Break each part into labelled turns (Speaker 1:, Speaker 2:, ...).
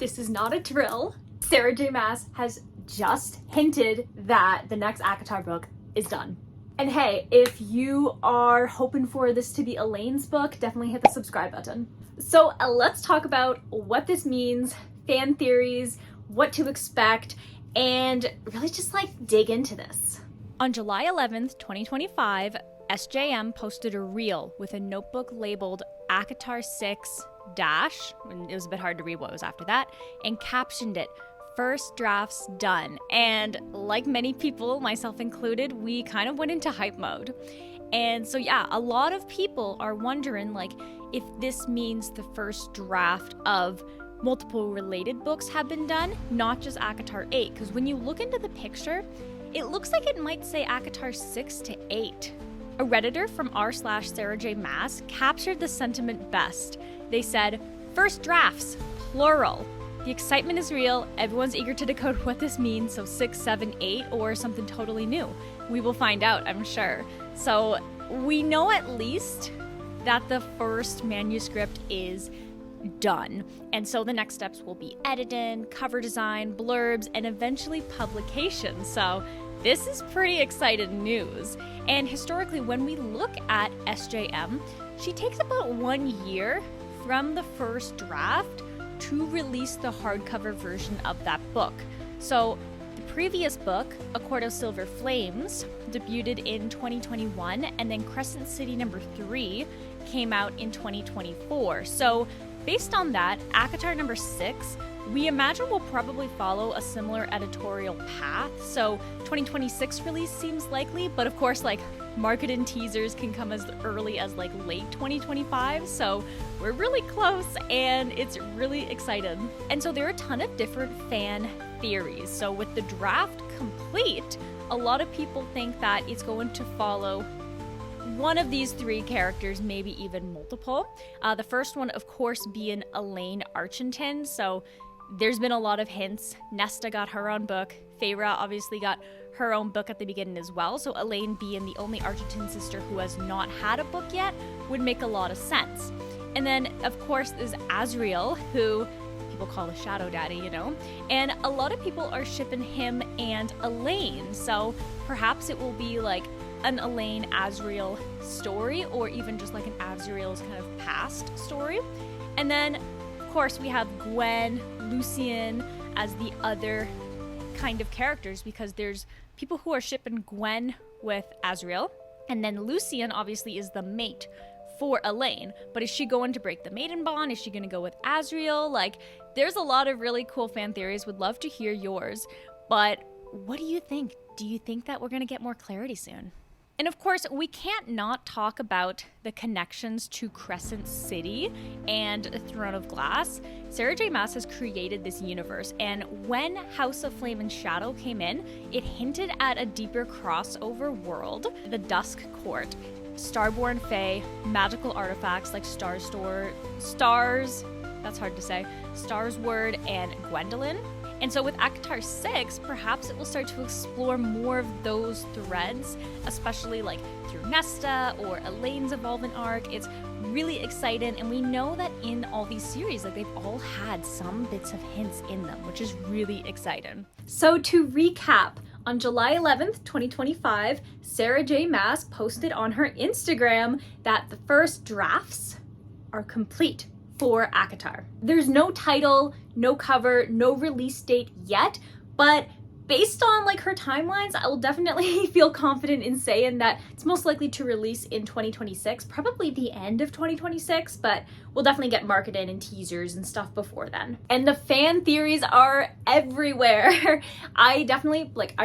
Speaker 1: this is not a drill. Sarah J. Maas has just hinted that the next ACOTAR book is done. And hey, if you are hoping for this to be Elain's book, definitely hit the subscribe button. So let's talk about what this means, fan theories, what to expect, and really just like dig into this. On July 11th, 2025, SJM posted a reel with a notebook labeled ACOTAR 6 dash, and it was a bit hard to read what was after that, and captioned it, "First drafts done." And like many people, myself included, we kind of went into hype mode. And so yeah, a lot of people are wondering like if this means the first draft of multiple related books have been done, not just ACOTAR 8, because when you look into the picture, it looks like it might say ACOTAR 6 to 8. A Redditor from r/Sarah J. Maas captured the sentiment best. They said, "First drafts, plural. The excitement is real. Everyone's eager to decode what this means, so 6, 7, 8, or something totally new. We will find out, I'm sure." So we know at least that the first manuscript is done. And so the next steps will be editing, cover design, blurbs, and eventually publication. So this is pretty exciting news. And historically, when we look at SJM, she takes about 1 year from the first draft to release the hardcover version of that book. So the previous book, A Quart of Silver Flames, debuted in 2021, and then Crescent City number 3 came out in 2024. So based on that, ACOTAR number 6, we imagine will probably follow a similar editorial path. So 2026 release seems likely, but of course, like, marketing teasers can come as early as like late 2025. So we're really close and it's really exciting. And so there are a ton of different fan theories. So with the draft complete, a lot of people think that it's going to follow one of these 3 characters, maybe even multiple. The first one, of course, being Elain Archenton. So there's been a lot of hints. Nesta got her own book. Feyre obviously got her own book at the beginning as well. So Elain being the only Archenton sister who has not had a book yet would make a lot of sense. And then, of course, there's Azriel, who people call the Shadow Daddy, you know? And a lot of people are shipping him and Elain. So perhaps it will be like an Elain Azriel story, or even just like an Azriel's kind of past story. And then, of course, we have Gwen, Lucien as the other kind of characters, because there's people who are shipping Gwen with Azriel, and then Lucien obviously is the mate for Elain. But is she going to break the maiden bond? Is she going to go with Azriel? Like, there's a lot of really cool fan theories. Would love to hear yours. But what do you think? Do you think that we're going to get more clarity soon? And of course, we can't not talk about the connections to Crescent City and Throne of Glass. Sarah J. Maas has created this universe, and when House of Flame and Shadow came in, it hinted at a deeper crossover world, the Dusk Court, Starborn Fae, magical artifacts like that's hard to say, Star's Word, and Gwendolyn. And so with ACOTAR 6, perhaps it will start to explore more of those threads, especially like through Nesta or Elain's evolving arc. It's really exciting, and we know that in all these series, like, they've all had some bits of hints in them, which is really exciting. So to recap, on July 11th, 2025, Sarah J. Maas posted on her Instagram that the first drafts are complete for ACOTAR. There's no title, no cover, no release date yet, but based on like her timelines, I will definitely feel confident in saying that it's most likely to release in 2026, probably the end of 2026, but we'll definitely get marketing and teasers and stuff before then. And the fan theories are everywhere. I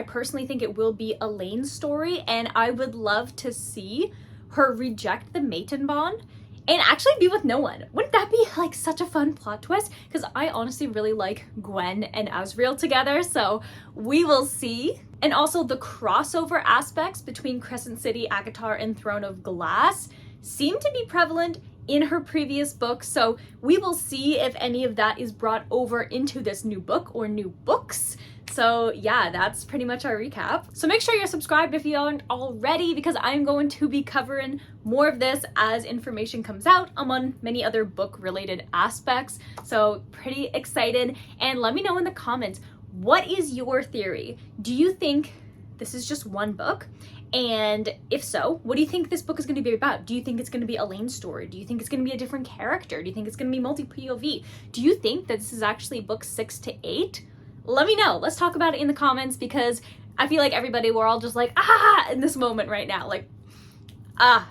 Speaker 1: personally think it will be Elain's story, and I would love to see her reject the maiden bond and actually be with no one. Wouldn't that be like such a fun plot twist? Because I honestly really like Gwen and Azriel together, so we will see. And also the crossover aspects between Crescent City, ACOTAR, and Throne of Glass seem to be prevalent in her previous book, so we will see if any of that is brought over into this new book or new books. So yeah, that's pretty much our recap. So make sure you're subscribed if you aren't already, because I'm going to be covering more of this as information comes out among many other book related aspects. So pretty excited. And let me know in the comments, what is your theory? Do you think this is just one book? And if so, what do you think this book is going to be about? Do you think it's going to be Elain's story? Do you think it's going to be a different character? Do you think it's going to be multi-POV? Do you think that this is actually book 6 to 8? Let me know. Let's talk about it in the comments, because I feel like everybody, we're all just like, ah, in this moment right now. Like,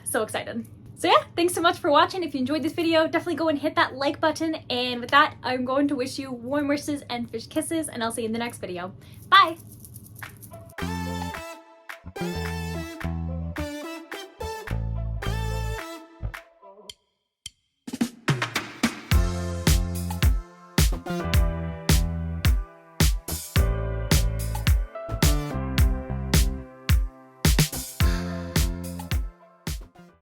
Speaker 1: so excited. So yeah, thanks so much for watching. If you enjoyed this video, definitely go and hit that like button. And with that, I'm going to wish you warm wishes and fish kisses, and I'll see you in the next video. Bye!